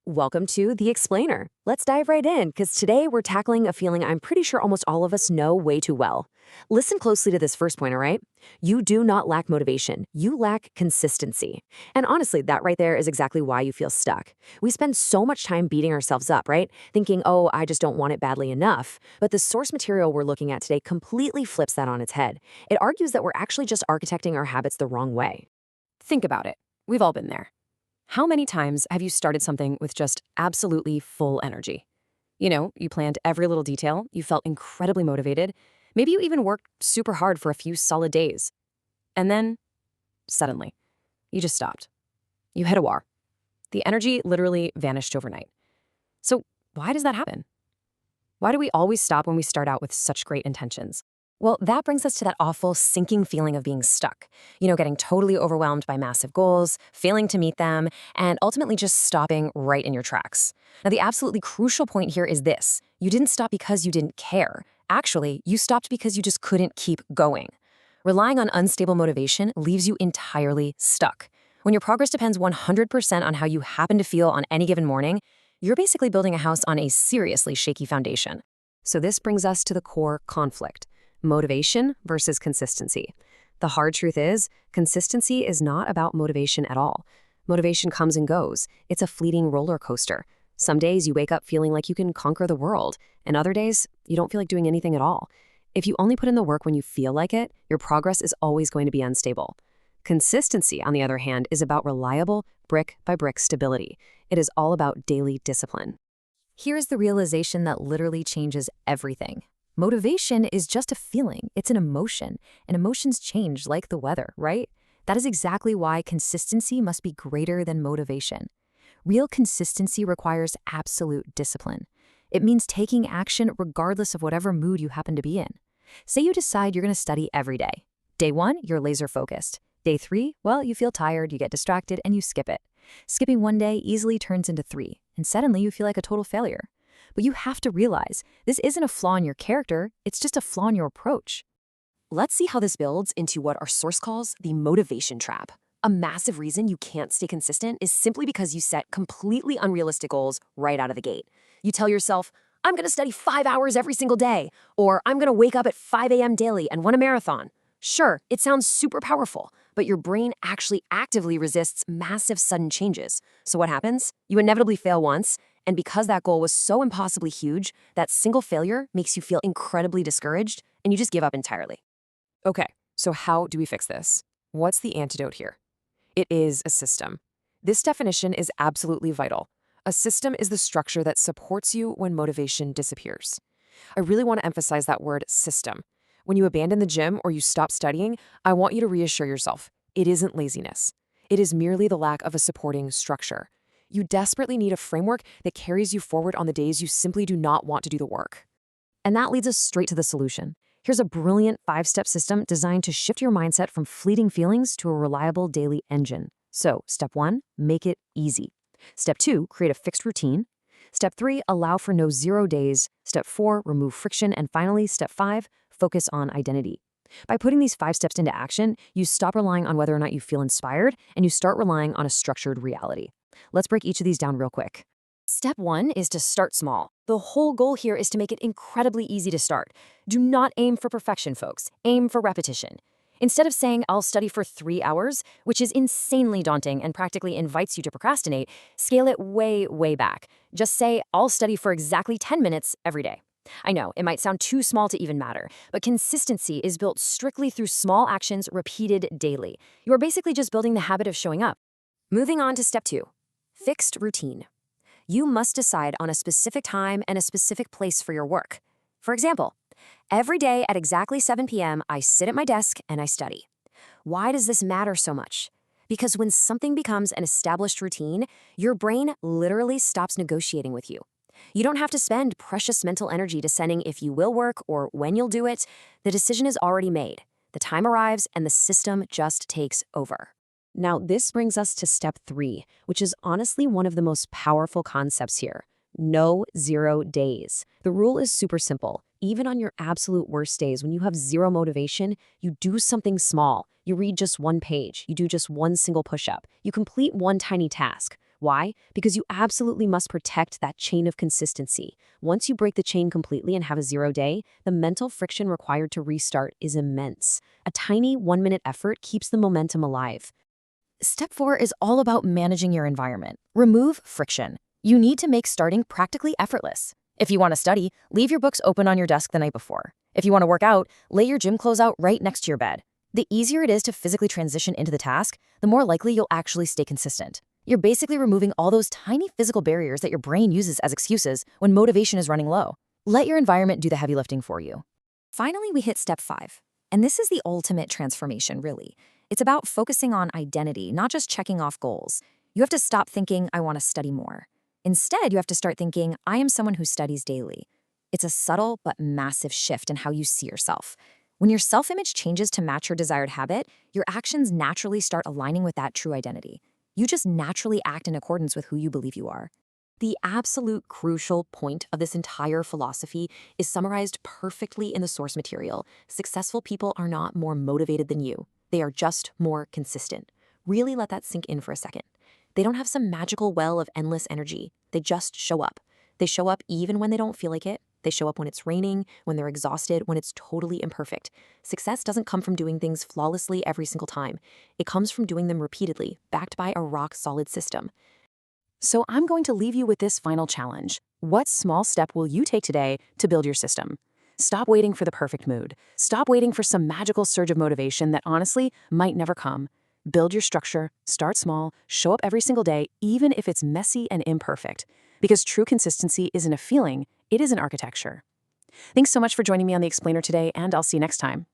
Welcome to The Explainer. Let's dive right in, because today we're tackling a feeling I'm pretty sure almost all of us know way too well. Listen closely to this first point, all right? You do not lack motivation. You lack consistency. And honestly, that right there is exactly why you feel stuck. We spend so much time beating ourselves up, right? Thinking, oh, I just don't want it badly enough. But the source material we're looking at today completely flips that on its head. It argues that we're actually just architecting our habits the wrong way. Think about it. We've all been there. How many times have you started something with just absolutely full energy? You planned every little detail, you felt incredibly motivated, maybe you even worked super hard for a few solid days. And then, suddenly, you just stopped. You hit a wall. The energy literally vanished overnight. So why does that happen? Why do we always stop when we start out with such great intentions? Well, that brings us to that awful sinking feeling of being stuck. Getting totally overwhelmed by massive goals, failing to meet them, and ultimately just stopping right in your tracks. Now, the absolutely crucial point here is this. You didn't stop because you didn't care. Actually, you stopped because you just couldn't keep going. Relying on unstable motivation leaves you entirely stuck. When your progress depends 100% on how you happen to feel on any given morning, you're basically building a house on a seriously shaky foundation. So this brings us to the core conflict. Motivation versus consistency. The hard truth is, consistency is not about motivation at all. Motivation comes and goes. It's a fleeting roller coaster. Some days you wake up feeling like you can conquer the world, and other days you don't feel like doing anything at all. If you only put in the work when you feel like it, your progress is always going to be unstable. Consistency, on the other hand, is about reliable, brick-by-brick stability. It is all about daily discipline. Here's the realization that literally changes everything. Motivation is just a feeling. It's an emotion, and emotions change like the weather, right? That is exactly why consistency must be greater than motivation. Real consistency requires absolute discipline. It means taking action regardless of whatever mood you happen to be in. Say you decide you're going to study every day. Day 1, you're laser focused. Day 3, well, you feel tired, you get distracted, and you skip it. Skipping one day easily turns into 3, and suddenly you feel like a total failure. But you have to realize, this isn't a flaw in your character, it's just a flaw in your approach. Let's see how this builds into what our source calls the motivation trap. A massive reason you can't stay consistent is simply because you set completely unrealistic goals right out of the gate. You tell yourself, I'm going to study 5 hours every single day, or I'm going to wake up at 5 a.m. daily and run a marathon. Sure, it sounds super powerful, but your brain actually actively resists massive sudden changes. So what happens? You inevitably fail once, and because that goal was so impossibly huge, that single failure makes you feel incredibly discouraged, and you just give up entirely. Okay, so how do we fix this? What's the antidote here? It is a system. This definition is absolutely vital. A system is the structure that supports you when motivation disappears. I really want to emphasize that word system. When you abandon the gym or you stop studying, I want you to reassure yourself, it isn't laziness. It is merely the lack of a supporting structure. You desperately need a framework that carries you forward on the days you simply do not want to do the work. And that leads us straight to the solution. Here's a brilliant 5-step system designed to shift your mindset from fleeting feelings to a reliable daily engine. So, step 1, make it easy. Step 2, create a fixed routine. Step 3, allow for no 0 days. Step 4, remove friction. And finally, step 5, focus on identity. By putting these 5 steps into action, you stop relying on whether or not you feel inspired, and you start relying on a structured reality. Let's break each of these down real quick. Step 1 is to start small. The whole goal here is to make it incredibly easy to start. Do not aim for perfection, folks. Aim for repetition. Instead of saying, I'll study for 3 hours, which is insanely daunting and practically invites you to procrastinate, scale it way, way back. Just say, I'll study for exactly 10 minutes every day. I know, it might sound too small to even matter, but consistency is built strictly through small actions repeated daily. You are basically just building the habit of showing up. Moving on to step 2, fixed routine. You must decide on a specific time and a specific place for your work. For example, every day at exactly 7 p.m., I sit at my desk and I study. Why does this matter so much? Because when something becomes an established routine, your brain literally stops negotiating with you. You don't have to spend precious mental energy deciding if you will work or when you'll do it. The decision is already made. The time arrives and the system just takes over. Now, this brings us to step 3, which is honestly one of the most powerful concepts here. No 0 days. The rule is super simple. Even on your absolute worst days, when you have zero motivation, you do something small. You read just one page. You do just one single push-up. You complete one tiny task. Why? Because you absolutely must protect that chain of consistency. Once you break the chain completely and have a 0 day, the mental friction required to restart is immense. A tiny 1-minute effort keeps the momentum alive. Step 4 is all about managing your environment. Remove friction. You need to make starting practically effortless. If you want to study, leave your books open on your desk the night before. If you want to work out, lay your gym clothes out right next to your bed. The easier it is to physically transition into the task, the more likely you'll actually stay consistent. You're basically removing all those tiny physical barriers that your brain uses as excuses when motivation is running low. Let your environment do the heavy lifting for you. Finally, we hit step 5. And this is the ultimate transformation, really. It's about focusing on identity, not just checking off goals. You have to stop thinking, I want to study more. Instead, you have to start thinking, I am someone who studies daily. It's a subtle but massive shift in how you see yourself. When your self-image changes to match your desired habit, your actions naturally start aligning with that true identity. You just naturally act in accordance with who you believe you are. The absolute crucial point of this entire philosophy is summarized perfectly in the source material. Successful people are not more motivated than you. They are just more consistent. Really let that sink in for a second. They don't have some magical well of endless energy. They just show up. They show up even when they don't feel like it. They show up when it's raining, when they're exhausted, when it's totally imperfect. Success doesn't come from doing things flawlessly every single time. It comes from doing them repeatedly, backed by a rock-solid system. So I'm going to leave you with this final challenge. What small step will you take today to build your system? Stop waiting for the perfect mood. Stop waiting for some magical surge of motivation that honestly might never come. Build your structure, start small, show up every single day, even if it's messy and imperfect. Because true consistency isn't a feeling, it is an architecture. Thanks so much for joining me on The Explainer today, and I'll see you next time.